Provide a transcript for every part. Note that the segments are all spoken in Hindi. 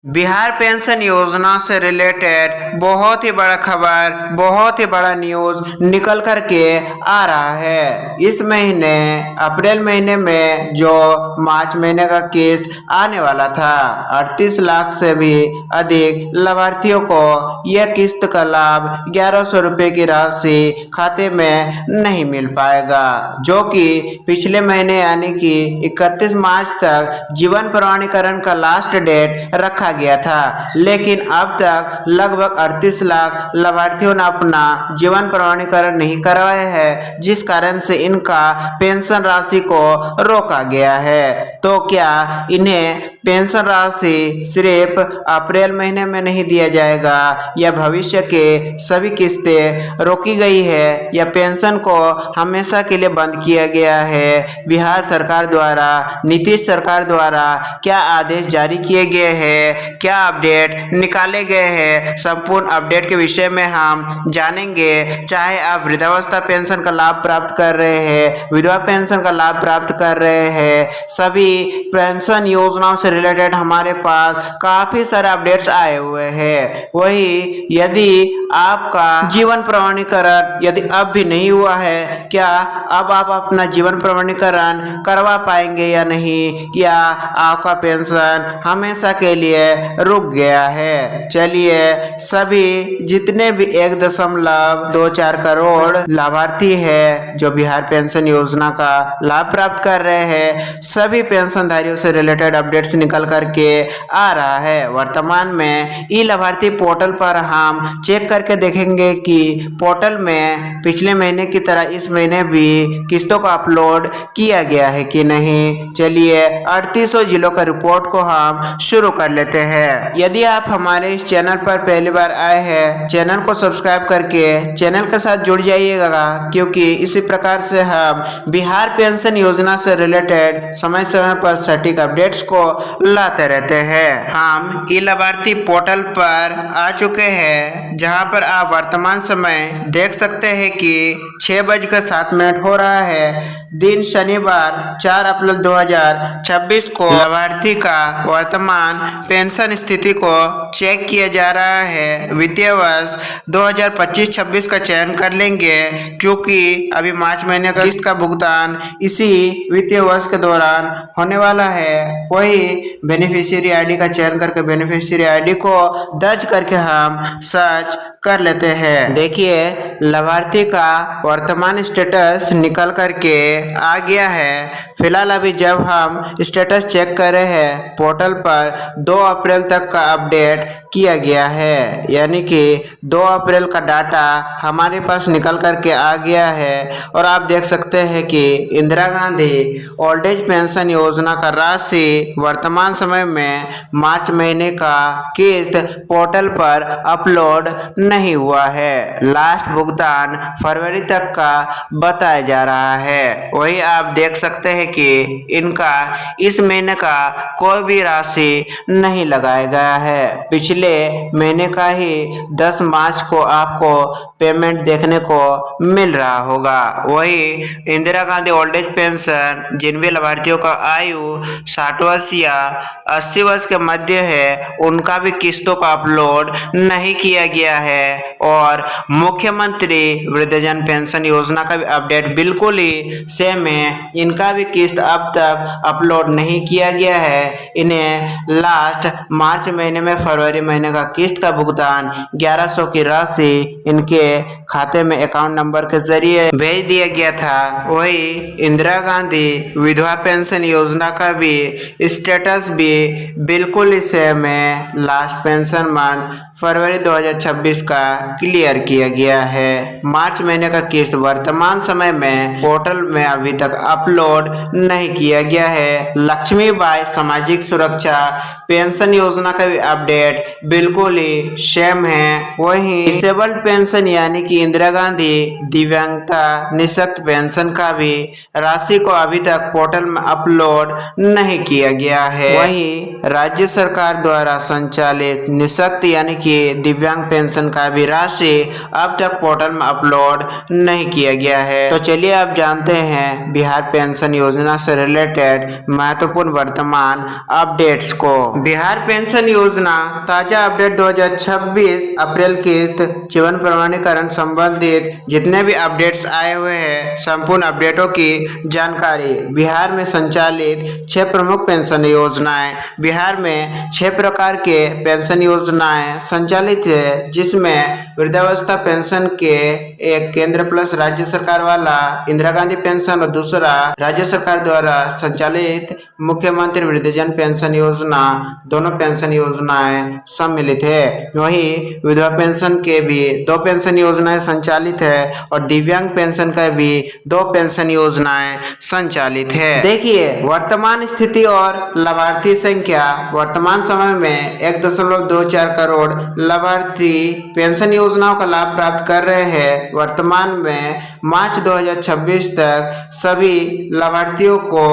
बिहार पेंशन योजना से रिलेटेड बहुत ही बड़ा खबर, बहुत ही बड़ा न्यूज निकल कर के आ रहा है। इस महीने अप्रैल महीने में जो मार्च महीने का किस्त आने वाला था, 38 लाख से भी अधिक लाभार्थियों को यह किस्त का लाभ 1100 रुपये की राशि खाते में नहीं मिल पाएगा, जो कि पिछले महीने यानी कि 31 मार्च तक जीवन प्रमाणीकरण का लास्ट डेट रखा गया था। लेकिन अब तक लगभग 38 लाख लाभार्थियों ने अपना जीवन प्रमाणीकरण नहीं करवाया है, जिस कारण से इनका पेंशन राशि को रोका गया है। तो क्या इन्हें पेंशन राशि सिर्फ अप्रैल महीने में नहीं दिया जाएगा, या भविष्य के सभी किस्तें रोकी गई है, या पेंशन को हमेशा के लिए बंद किया गया है? बिहार सरकार द्वारा, नीतीश सरकार द्वारा क्या आदेश जारी किए गए हैं, क्या अपडेट निकाले गए हैं, संपूर्ण अपडेट के विषय में हम जानेंगे। चाहे आप वृद्धावस्था पेंशन का लाभ प्राप्त कर रहे हैं, विधवा पेंशन का लाभ प्राप्त कर रहे हैं, सभी पेंशन योजनाओं से रिलेटेड हमारे पास काफी सारे अपडेट्स आए हुए हैं। वही यदि आपका जीवन प्रमाणीकरण यदि अब भी नहीं हुआ है, क्या अब आप अपना जीवन प्रमाणीकरण करवा पाएंगे या नहीं, या आपका पेंशन हमेशा के लिए रुक गया है? चलिए, सभी जितने भी 1.24 करोड़ लाभार्थी है जो बिहार पेंशन योजना का लाभ प्राप्त कर रहे हैं, सभी पेंशनधारियों से रिलेटेड अपडेट्स निकल करके आ रहा है। वर्तमान में ई लाभार्थी पोर्टल पर हम चेक करके देखेंगे कि पोर्टल में पिछले महीने की तरह इस महीने भी किस्तों को अपलोड किया गया है कि नहीं। चलिए, 3800 जिलों का रिपोर्ट को हम शुरू कर लेते हैं। यदि आप हमारे इस चैनल पर पहली बार आए हैं, चैनल को सब्सक्राइब करके चैनल के साथ जुड़ जाइएगा, क्योंकि इसी प्रकार से हम बिहार पेंशन योजना से रिलेटेड समय समय पर सटीक अपडेट्स को लाते रहते हैं। हम ई लाभार्थी पोर्टल पर आ चुके हैं, जहां पर आप वर्तमान समय देख सकते हैं कि 6:07 हो रहा है। दिन शनिवार 4 अप्रैल 2026 को लाभार्थी का वर्तमान पेंशन स्थिति को चेक किया जा रहा है। वित्तीय वर्ष 2025-26 का चयन कर लेंगे, क्योंकि अभी मार्च महीने का किस्त का भुगतान इसी वित्तीय वर्ष के दौरान होने वाला है। वही बेनिफिशियरी आईडी का चयन करके बेनिफिशियरी आईडी को दर्ज करके हम सर्च कर लेते हैं। देखिए, लाभार्थी का वर्तमान स्टेटस निकल करके आ गया है। फिलहाल अभी जब हम स्टेटस चेक कर रहे हैं, पोर्टल पर 2 अप्रैल तक का अपडेट किया गया है, यानी कि 2 अप्रैल का डाटा हमारे पास निकल करके आ गया है। और आप देख सकते हैं कि Indira Gandhi old age pension योजना का राशि वर्तमान समय में मार्च महीने का किस्त पोर्टल पर अपलोड नहीं हुआ है। लास्ट भुगतान फरवरी तक का बताया जा रहा है। वही आप देख सकते हैं कि इनका इस महीने का कोई भी राशि नहीं लगाया गया है। पिछले महीने का ही 10 मार्च को आपको पेमेंट देखने को मिल रहा होगा। वही Indira Gandhi old age pension, जिन भी लाभार्थियों का आयु 60 वर्ष या 80 वर्ष के मध्य है, उनका भी किस्तों का अपलोड नहीं किया गया है। और मुख्यमंत्री वृद्धजन पेंशन योजना का भी अपडेट बिल्कुल ही सेम है। इनका भी किस्त अब तक अपलोड नहीं किया गया है। इन्हें लास्ट मार्च महीने में फरवरी महीने का किस्त का भुगतान 1100 की राशि इनके खाते में अकाउंट नंबर के जरिए भेज दिया गया था। वही इंदिरा गांधी विधवा पेंशन योजना का भी स्टेटस भी बिल्कुल ही सेम है। लास्ट पेंशन मंथ फरवरी 2026 का क्लियर किया गया है। मार्च महीने का किस्त वर्तमान समय में पोर्टल में अभी तक अपलोड नहीं किया गया है। लक्ष्मीबाई सामाजिक सुरक्षा पेंशन योजना का भी अपडेट बिल्कुल ही सेम है। वहीं डिसेबल्ड पेंशन यानी कि इंदिरा गांधी दिव्यांगता निःशक्त पेंशन का भी राशि को अभी तक पोर्टल में अपलोड नहीं किया गया है। वहीं वहीं राज्य सरकार द्वारा संचालित निःशक्त यानी कि दिव्यांग पेंशन का भी राशि अब तक पोर्टल में अपलोड नहीं किया गया है। तो चलिए अब जानते हैं बिहार पेंशन योजना से रिलेटेड महत्वपूर्ण वर्तमान अपडेट्स को। बिहार पेंशन योजना ताजा अपडेट 2026 अप्रैल किस्त जीवन प्रमाणीकरण संबंधित जितने भी अपडेट्स आए हुए हैं संपूर्ण अपडेटों की जानकारी। बिहार में संचालित 6 प्रमुख पेंशन योजनाएं। बिहार में 6 प्रकार के पेंशन योजनाएं संचालित है, जिसमें वृद्धावस्था पेंशन के एक केंद्र प्लस राज्य सरकार वाला इंदिरा गांधी पेंशन और दूसरा राज्य सरकार द्वारा संचालित मुख्यमंत्री वृद्धजन पेंशन योजना, दोनों पेंशन योजनाएं सम्मिलित है। वहीं विधवा पेंशन के भी 2 पेंशन योजनाएं संचालित है और दिव्यांग पेंशन का भी 2 पेंशन योजनाएं संचालित है। देखिए वर्तमान स्थिति और लाभार्थी संख्या। वर्तमान समय में 1.24 करोड़ लाभार्थी पेंशन योजनाओं का लाभ प्राप्त कर रहे हैं। वर्तमान में मार्च 2026 तक सभी लाभार्थियों को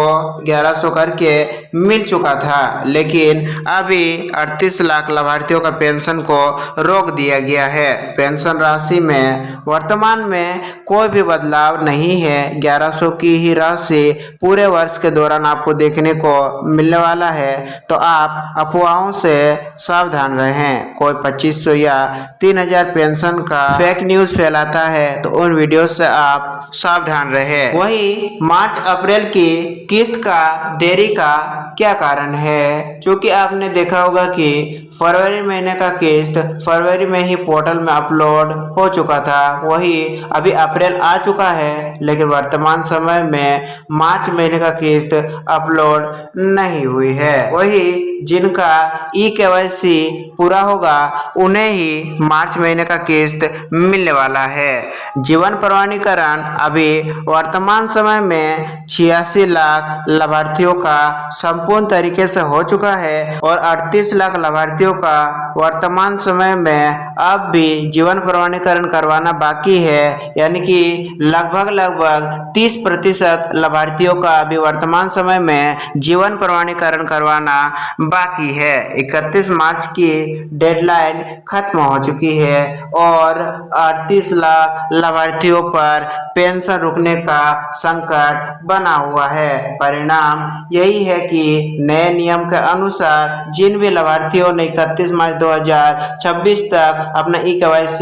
1100 करके मिल चुका था, लेकिन अभी 38 लाख लाभार्थियों का पेंशन को रोक दिया गया है। पेंशन राशि में वर्तमान में कोई भी बदलाव नहीं है। 1100 की ही राशि पूरे वर्ष के दौरान आपको देखने को मिलने वाला है, तो आप अफवाहों से सावधान रहें। कोई 2500 या 3000 पेंशन का फेक न्यूज फैलाता है तो उन वीडियो से आप सावधान रहें। वहीं मार्च अप्रैल की किस्त का देरी का क्या कारण है? क्योंकि आपने देखा होगा कि फरवरी महीने का किस्त फरवरी में ही पोर्टल में अपलोड हो चुका था, वही अभी अप्रैल आ चुका है, लेकिन वर्तमान समय में मार्च महीने का किस्त अपलोड नहीं हुई है। वही जिनका eKYC पूरा होगा उन्हें ही मार्च महीने का किस्त मिलने वाला है। जीवन प्रमाणीकरण अभी वर्तमान समय में 86 लाख लाभार्थियों का संपूर्ण तरीके से हो चुका है और 38 लाख लाभार्थियों का वर्तमान समय में अब भी जीवन प्रमाणीकरण करवाना बाकी है, यानी कि लगभग 30% लाभार्थियों का अभी वर्तमान समय में जीवन प्रमाणीकरण करवाना बाकी है। 31 मार्च की डेडलाइन खत्म हो चुकी है और 38 लाख लाभार्थियों पर पेंशन रुकने का संकट बना हुआ है। परिणाम यही है कि नए नियम के अनुसार जिन भी लाभार्थियों ने 31 मार्च 2026 तक अपना eKYC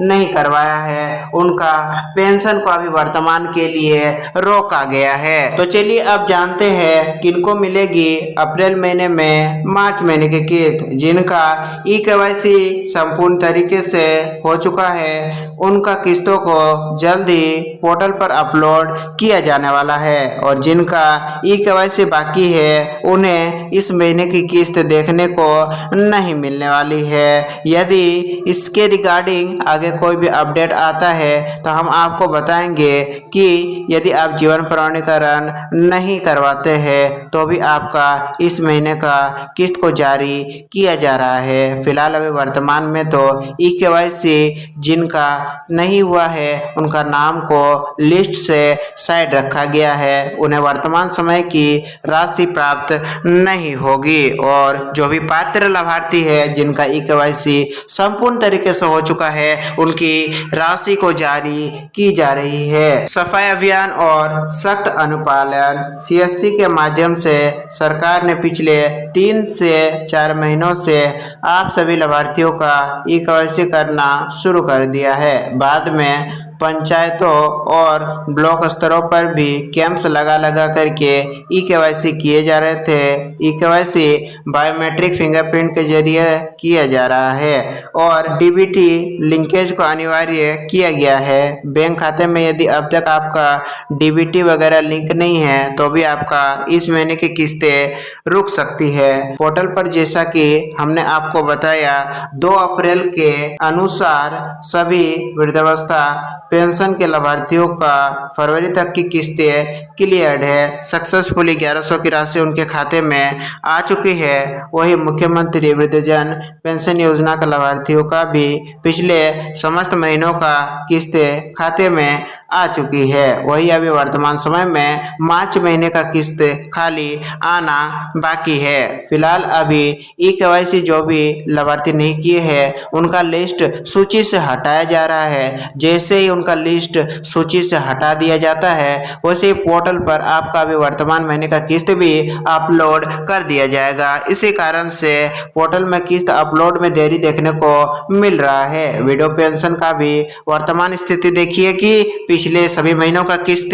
नहीं करवाया है उनका पेंशन को अभी वर्तमान के लिए रोका गया है। तो चलिए अब जानते हैं किनको मिलेगी अप्रैल महीने में मार्च महीने की किस्त। जिनका eKYC संपूर्ण तरीके से हो चुका है उनका किस्तों को जल्द ही पोर्टल पर अपलोड किया जाने वाला है और जिनका eKYC बाकी है उन्हें इस महीने की किस्त देखने को नहीं मिलने वाली है। यदि इसके रिगार्डिंग आगे कोई भी अपडेट आता है तो हम आपको बताएंगे कि यदि आप जीवन प्रमाणीकरण नहीं करवाते हैं तो भी आपका इस महीने का किस्त को जारी किया जा रहा है। फिलहाल अभी वर्तमान में तो eKYC जिनका नहीं हुआ है उनका नाम को लिस्ट से साइड रखा गया है, उन्हें वर्तमान समय की राशि प्राप्त नहीं होगी और जो भी पात्र लाभार्थी है जिनका eKYC संपूर्ण तरीके से हो चुका है उनकी राशि को जारी की जा रही है। सफाई अभियान और सख्त अनुपालन CSC के माध्यम से सरकार ने पिछले 3 से 4 महीनों से आप सभी लाभार्थियों का eKYC करना शुरू कर दिया है। बाद में पंचायतों और ब्लॉक स्तरों पर भी कैंप्स लगा करके eKYC किए जा रहे थे। eKYC बायोमेट्रिक फिंगरप्रिंट के जरिए किया जा रहा है और DBT लिंकेज को अनिवार्य किया गया है। बैंक खाते में यदि अब तक आपका DBT वगैरह लिंक नहीं है तो भी आपका इस महीने की किस्तें रुक सकती है। पोर्टल पर जैसा कि हमने आपको बताया 2 अप्रैल के अनुसार सभी वृद्धावस्था पेंशन के लाभार्थियों का फरवरी तक की किस्तें क्लियर्ड है। सक्सेसफुली 1100 की राशि उनके खाते में आ चुकी है। वही मुख्यमंत्री वृद्धजन पेंशन योजना के लाभार्थियों का भी पिछले समस्त महीनों का किस्तें खाते में आ चुकी है। वही अभी वर्तमान समय में मार्च महीने का किस्त खाली आना बाकी है। फिलहाल अभी ई-केवाईसी जो भी लाभार्थी नहीं किए हैं उनका लिस्ट सूची से हटाया जा रहा है। जैसे ही उनका लिस्ट सूची से हटा दिया जाता है वैसे ही पोर्टल पर आपका भी वर्तमान महीने का किस्त भी अपलोड कर दिया जाएगा। इसी कारण से पोर्टल में किस्त अपलोड में देरी देखने को मिल रहा है। वीडियो पेंशन का भी वर्तमान स्थिति देखिए कि पिछले सभी महीनों का किस्त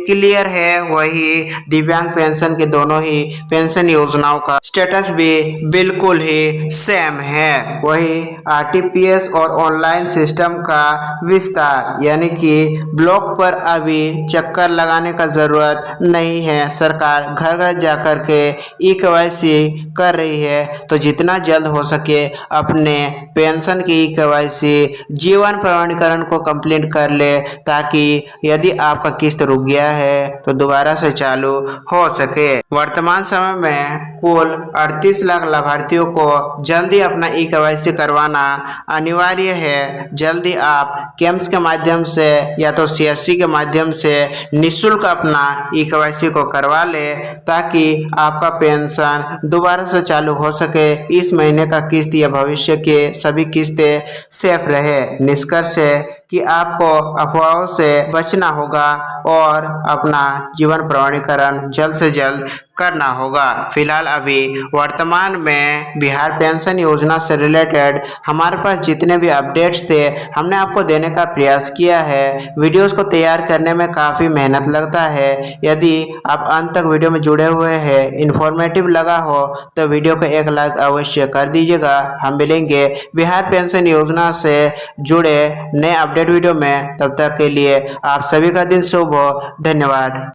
क्लियर है। वही दिव्यांग पेंशन के दोनों ही पेंशन योजनाओं का स्टेटस भी बिल्कुल ही सेम है। वही आरटीपीएस और ऑनलाइन सिस्टम का विस्तार, यानी कि ब्लॉक पर अभी चक्कर लगाने का जरूरत नहीं है। सरकार घर घर जाकर के ई-केवाईसी कर रही है, तो जितना जल्द हो सके अपने पेंशन की ई-केवाईसी जीवन प्रमाणीकरण को कंप्लीट कर ले, ताकि यदि आपका किस्त रुक गया है तो दोबारा से चालू हो सके। वर्तमान समय में कुल 38 लाख लाभार्थियों को जल्दी अपना ई-केवाईसी करवाना अनिवार्य है। जल्दी आप कैंप्स के माध्यम से या तो सीएससी के माध्यम से निःशुल्क अपना ई-केवाईसी को करवा ले, ताकि आपका पेंशन दोबारा से चालू हो सके। इस महीने का किस्त या भविष्य के सभी किस्तें सेफ रहे। निष्कर्ष है कि आपको अफवाहों से बचना होगा और अपना जीवन प्रमाणीकरण जल्द से जल्द करना होगा। फिलहाल अभी वर्तमान में बिहार पेंशन योजना से रिलेटेड हमारे पास जितने भी अपडेट्स थे हमने आपको देने का प्रयास किया है। वीडियोस को तैयार करने में काफ़ी मेहनत लगता है। यदि आप अंत तक वीडियो में जुड़े हुए हैं, इन्फॉर्मेटिव लगा हो तो वीडियो को एक लाइक अवश्य कर दीजिएगा। हम मिलेंगे बिहार पेंशन योजना से जुड़े नए अपडेट वीडियो में। तब तक के लिए आप सभी का दिन शुभ हो। धन्यवाद।